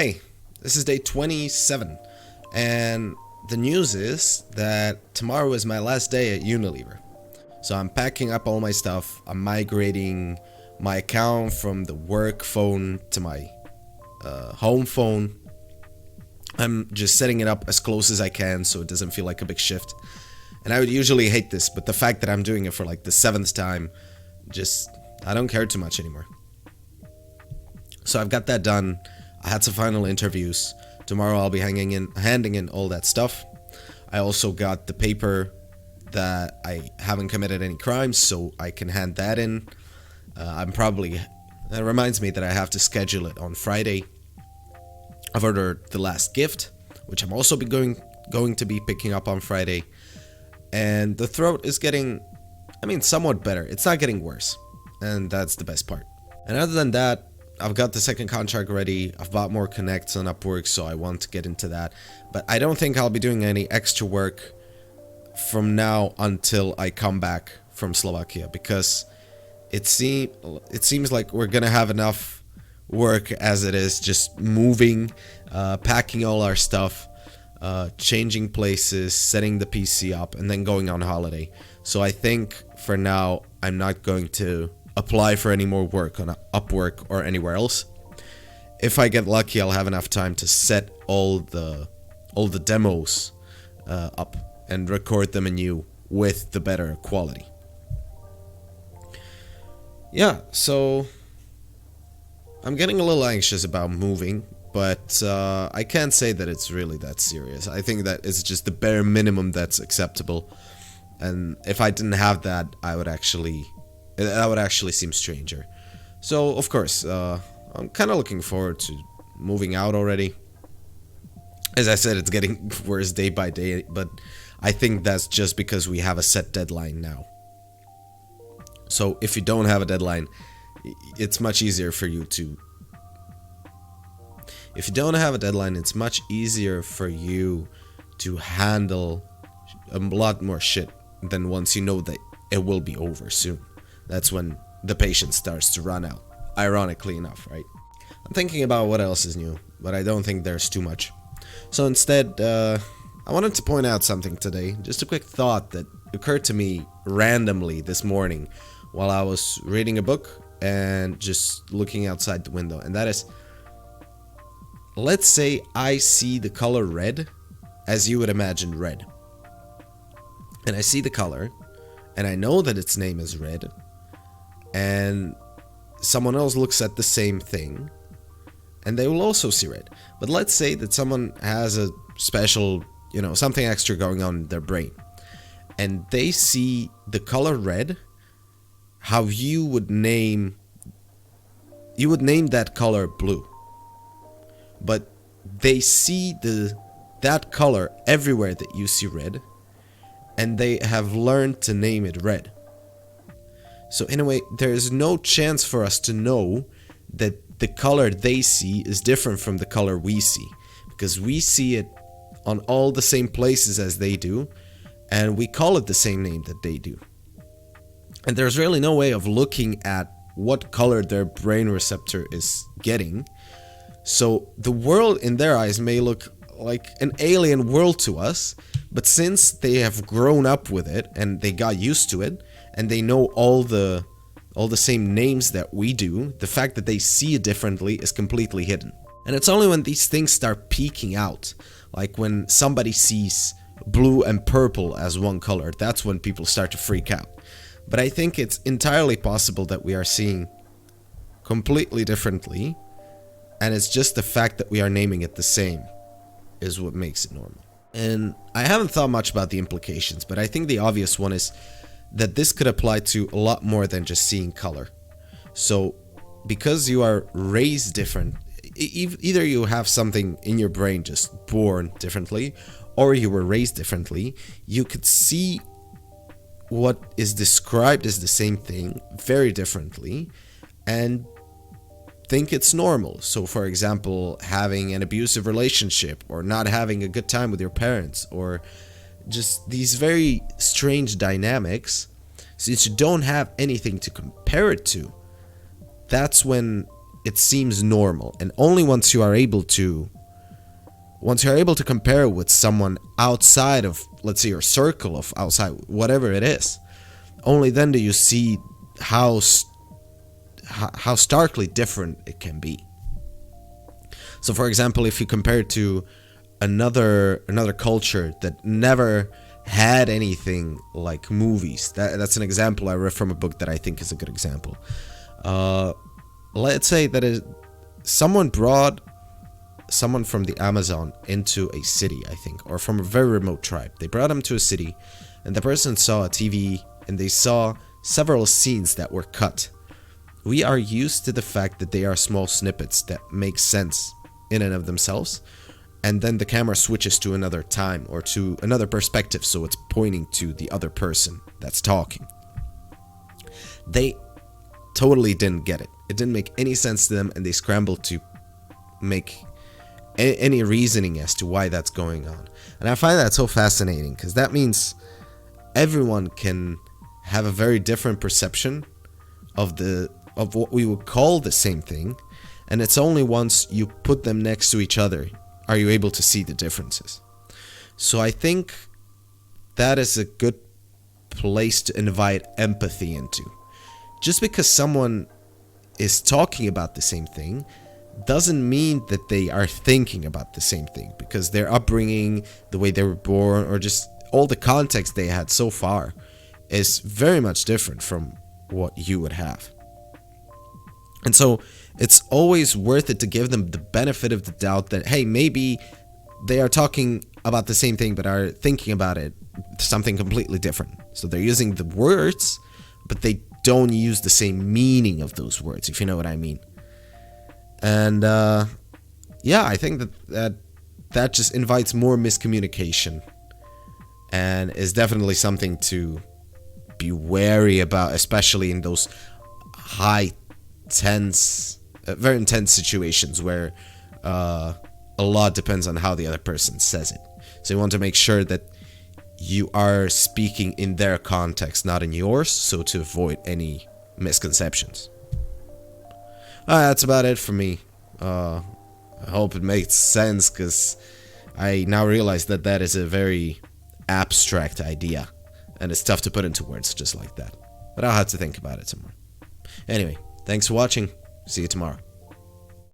Hey, this is day 27, and the news is that tomorrow is my last day at Unilever. So I'm packing up all my stuff, I'm migrating my account from the work phone to my home phone. I'm just setting it up as close as I can so it doesn't feel like a big shift. And I would usually hate this, but the fact that I'm doing it for like the 7th time, I don't care too much anymore. So I've got that done. I had some final interviews. Tomorrow I'll be handing in all that stuff. I also got the paper that I haven't committed any crimes, so I can hand that in. That reminds me that I have to schedule it on Friday. I've ordered the last gift, which I'm also going to be picking up on Friday. And the throat is getting, somewhat better. It's not getting worse. And that's the best part. And other than that, I've got the second contract ready. I've bought more connects on Upwork, so I want to get into that. But I don't think I'll be doing any extra work from now until I come back from Slovakia, because it seems like we're gonna have enough work as it is, just moving, packing all our stuff, changing places, setting the PC up, and then going on holiday. So I think for now I'm not going to apply for any more work on Upwork or anywhere else. If I get lucky, I'll have enough time to set all the demos up and record them anew with the better quality. Yeah, so I'm getting a little anxious about moving, but I can't say that it's really that serious. I think that it's just the bare minimum that's acceptable, and if I didn't have that, that would actually seem stranger. So of course, I'm kind of looking forward to moving out already. As I said, it's getting worse day by day, but I think that's just because we have a set deadline now. So if you don't have a deadline, it's much easier for you to... If you don't have a deadline, it's much easier for you to handle a lot more shit than once you know that it will be over soon. That's when the patience starts to run out, ironically enough, right? I'm thinking about what else is new, but I don't think there's too much. So instead, I wanted to point out something today, just a quick thought that occurred to me randomly this morning while I was reading a book and just looking outside the window, and that is, let's say I see the color red as you would imagine red. And I see the color, and I know that its name is red, and someone else looks at the same thing, and they will also see red. But let's say that someone has a special, something extra going on in their brain, and they see the color red, how you would name that color blue. But they see that color everywhere that you see red, and they have learned to name it red. So in a way, there is no chance for us to know that the color they see is different from the color we see, because we see it on all the same places as they do, and we call it the same name that they do. And there's really no way of looking at what color their brain receptor is getting. So the world in their eyes may look like an alien world to us, but since they have grown up with it and they got used to it, and they know all the same names that we do, the fact that they see it differently is completely hidden. And it's only when these things start peeking out, like when somebody sees blue and purple as one color, that's when people start to freak out. But I think it's entirely possible that we are seeing completely differently, and it's just the fact that we are naming it the same is what makes it normal. And I haven't thought much about the implications, but I think the obvious one is that this could apply to a lot more than just seeing color. So because you are raised different, either you have something in your brain just born differently, or you were raised differently, you could see what is described as the same thing very differently and think it's normal. So for example, having an abusive relationship, or not having a good time with your parents, or just these very strange dynamics, since you don't have anything to compare it to, that's when it seems normal. And only once you're able to compare with someone outside of, let's say, your circle of outside, whatever it is, only then do you see how starkly different it can be. So for example, if you compare it to another culture that never had anything like movies, that's an example I read from a book that I think is a good example. Let's say that someone brought someone from the Amazon into a city, I think, or from a very remote tribe. They brought him to a city, and the person saw a TV, and they saw several scenes that were cut. We are used to the fact that they are small snippets that make sense in and of themselves, and then the camera switches to another time or to another perspective, so it's pointing to the other person that's talking. They totally didn't get it. It didn't make any sense to them, and they scrambled to make any reasoning as to why that's going on. And I find that so fascinating, because that means everyone can have a very different perception of what we would call the same thing, and it's only once you put them next to each other are you able to see the differences. So I think that is a good place to invite empathy into. Just because someone is talking about the same thing doesn't mean that they are thinking about the same thing, because their upbringing, the way they were born, or just all the context they had so far is very much different from what you would have. And so it's always worth it to give them the benefit of the doubt that, hey, maybe they are talking about the same thing but are thinking about it something completely different. So they're using the words, but they don't use the same meaning of those words, if you know what I mean. And yeah, I think that just invites more miscommunication, and is definitely something to be wary about, especially in those high tense, very intense situations where a lot depends on how the other person says it. So you want to make sure that you are speaking in their context, not in yours, so to avoid any misconceptions. That's about it for me. I hope it makes sense, because I now realize that is a very abstract idea, and it's tough to put into words just like that. But I'll have to think about it some more. Anyway, thanks for watching. See you tomorrow.